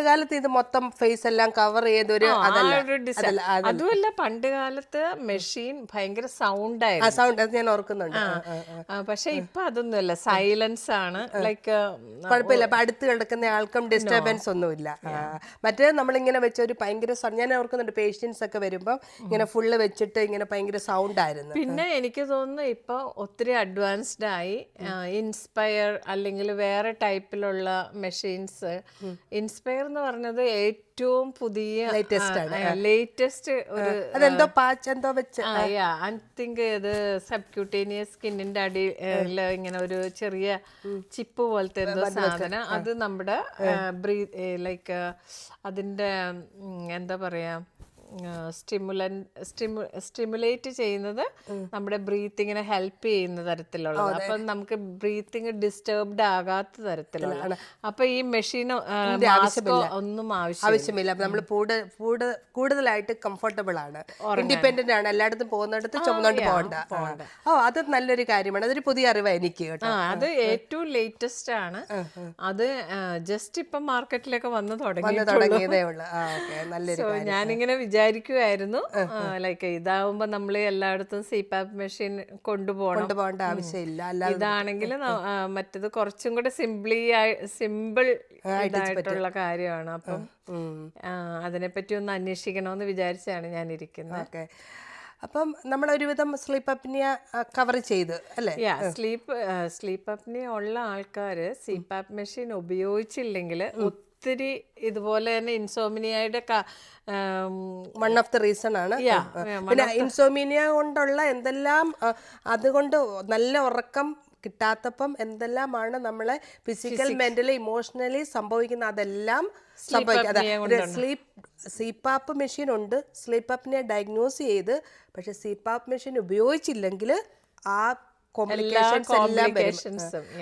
കാലത്ത് ഇത് മൊത്തം ഫേസ് എല്ലാം കവർ ചെയ്തൊരു അതുമല്ല, പണ്ട് കാലത്ത് മെഷീൻ ഭയങ്കര സൗണ്ടായിരുന്നു. സൗണ്ട് അത് ഞാൻ ഓർക്കുന്നുണ്ട്. പക്ഷെ ഇപ്പൊ അതൊന്നുമല്ല, സൈലൻസ് ആണ്. ലൈക്ക് കുഴപ്പമില്ല, അപ്പൊ അടുത്ത് കിടക്കുന്ന ആൾക്കും ഡിസ്റ്റർബൻസ് ഒന്നുമില്ല. മറ്റേ നമ്മളിങ്ങനെ വെച്ച ഒരു ഭയങ്കര ഞാൻ ഓർക്കുന്നുണ്ട്, പേഷ്യൻസ് ഒക്കെ വരുമ്പോൾ ഇങ്ങനെ ഫുള്ള് വെച്ചിട്ട് ഇങ്ങനെ ഭയങ്കര സൗണ്ട് ആയിരുന്നു. പിന്നെ എനിക്ക് തോന്നുന്നു ഇപ്പൊ ഒത്തിരി അഡ്വാൻസ്ഡ് ആയി. ഇൻസ്പയർ അല്ലെങ്കിൽ വേറെ ടൈപ്പിലുള്ള മെഷീൻസ്. ഇൻസ്പയർ എന്ന് പറഞ്ഞത് ഏറ്റവും പുതിയ ലേറ്റസ്റ്റ് ഒരു അതെന്തോ പാച്ച് എന്തോ വെച്ച് ഐ തിങ്ക് ഇത് സബ്ക്യൂട്ടേനിയസ് സ്കിന്നിന്റെ അടിയിൽ ഇങ്ങനെ ഒരു ചെറിയ ചിപ്പ് പോലത്തെ എന്തോ സാധനം. അത് നമ്മുടെ ലൈക്ക് അതിന്റെ എന്താ പറയാ, സ്റ്റിമുലേറ്റ് ചെയ്യുന്നത് നമ്മുടെ ബ്രീത്തിങ്ങിനെ ഹെൽപ്പ് ചെയ്യുന്ന തരത്തിലുള്ളത്. അപ്പം നമുക്ക് ബ്രീത്തിങ് ഡിസ്റ്റർബ്ഡ് ആകാത്ത തരത്തിലുള്ള. അപ്പൊ ഈ മെഷീൻ ഒന്നും ആവശ്യമില്ല. നമ്മൾ കൂടുതലായിട്ട് കംഫർട്ടബിൾ ആണ്, ഇൻഡിപെൻഡന്റ് ആണ്, എല്ലായിടത്തും പോകുന്നിടത്ത് ചുമന്നോണ്ട് പോകണ്ട. അത് നല്ലൊരു കാര്യമാണ്. അതൊരു പുതിയ അറിവാണ് എനിക്ക് കേട്ടോ. അത് ഏറ്റവും ലേറ്റസ്റ്റ് ആണ്. അത് ജസ്റ്റ് ഇപ്പം മാർക്കറ്റിലൊക്കെ വന്നു തുടങ്ങിയതേ ഉള്ളൂ. ഞാനിങ്ങനെ വിചാരിക്കുമായിരുന്നു, ലൈക്ക് ഇതാവുമ്പോ നമ്മള് എല്ലായിടത്തും സിപാപ്പ് മെഷീൻ കൊണ്ടുപോകേണ്ട ആവശ്യമില്ല. ഇതാണെങ്കിൽ മറ്റത് കുറച്ചും കൂടെ സിമ്പിൾ ആയിട്ടുള്ള കാര്യമാണ്. അപ്പം അതിനെപ്പറ്റി ഒന്ന് അന്വേഷിക്കണമെന്ന് വിചാരിച്ചാണ് ഞാൻ ഇരിക്കുന്നത്. അപ്പം നമ്മൾ ഒരുവിധം സ്ലീപ്പ് അപ്നിയ കവർ ചെയ്ത് അല്ലേ? സ്ലീപ്പ് അപ്നിയ ഉള്ള ആൾക്കാർ സിപാപ്പ് മെഷീൻ ഉപയോഗിച്ചില്ലെങ്കിൽ ഒത്തിരി ഇതുപോലെ തന്നെ ഇൻസോമിനിയയുടെ വൺ ഓഫ് ദ റീസൺ ആണ്. പിന്നെ ഇൻസോമിനിയ കൊണ്ടുള്ള എന്തെല്ലാം, അതുകൊണ്ട് നല്ല ഉറക്കം കിട്ടാത്തപ്പം എന്തെല്ലാമാണ് നമ്മളെ ഫിസിക്കൽ മെന്റലി ഇമോഷണലി സംഭവിക്കുന്ന, അതെല്ലാം സിപാപ്പ് മെഷീൻ ഉണ്ട്. സ്ലീപ്പ് അപ്നിയ ഡയഗ്നോസ് ചെയ്ത്, പക്ഷെ സിപാപ്പ് മെഷീൻ ഉപയോഗിച്ചില്ലെങ്കിൽ ആ കോംപ്ലിക്കേഷൻസ് എല്ലാം വരും.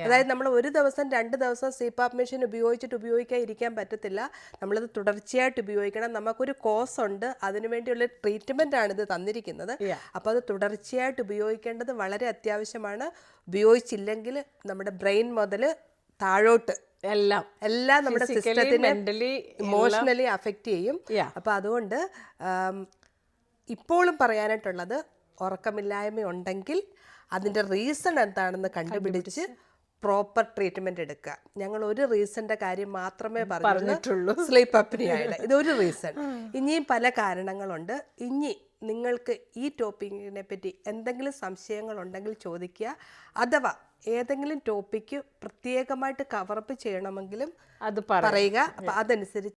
അതായത് നമ്മൾ ഒരു ദിവസം 2 ദിവസം സിപാപ്പ് മെഷീൻ ഉപയോഗിക്കാൻ ഇരിക്കാൻ പറ്റത്തില്ല. നമ്മളത് തുടർച്ചയായിട്ട് ഉപയോഗിക്കണം. നമുക്കൊരു കോഴ്സ് ഉണ്ട്, അതിനുവേണ്ടിയുള്ള ട്രീറ്റ്മെന്റ് ആണ് ഇത് തന്നിരിക്കുന്നത്. അപ്പോൾ അത് തുടർച്ചയായിട്ട് ഉപയോഗിക്കേണ്ടത് വളരെ അത്യാവശ്യമാണ്. ഉപയോഗിച്ചില്ലെങ്കിൽ നമ്മുടെ ബ്രെയിൻ മുതൽ താഴോട്ട് എല്ലാം നമ്മുടെ സിസ്റ്റത്തിനെ ഇമോഷണലി അഫക്റ്റ് ചെയ്യും. അപ്പം അതുകൊണ്ട് ഇപ്പോഴും പറയാനായിട്ടുള്ളത്, ഉറക്കമില്ലായ്മ ഉണ്ടെങ്കിൽ അതിൻ്റെ റീസൺ എന്താണെന്ന് കണ്ടുപിടിച്ച് പ്രോപ്പർ ട്രീറ്റ്മെന്റ് എടുക്കുക. ഞങ്ങൾ ഒരു റീസണിന്റെ കാര്യം മാത്രമേ പറഞ്ഞിട്ടുള്ളൂ, സ്ലീപ്പ് അപ്നിയയുടെ. ഇതൊരു റീസൺ. ഇനിയും പല കാരണങ്ങളുണ്ട്. ഇനി നിങ്ങൾക്ക് ഈ ടോപ്പിക്കിനെ പറ്റി എന്തെങ്കിലും സംശയങ്ങളുണ്ടെങ്കിൽ ചോദിക്കുക. അഥവാ ഏതെങ്കിലും ടോപ്പിക്ക് പ്രത്യേകമായിട്ട് കവറപ്പ് ചെയ്യണമെങ്കിലും അത് പറയുക. അപ്പം അതനുസരിച്ച്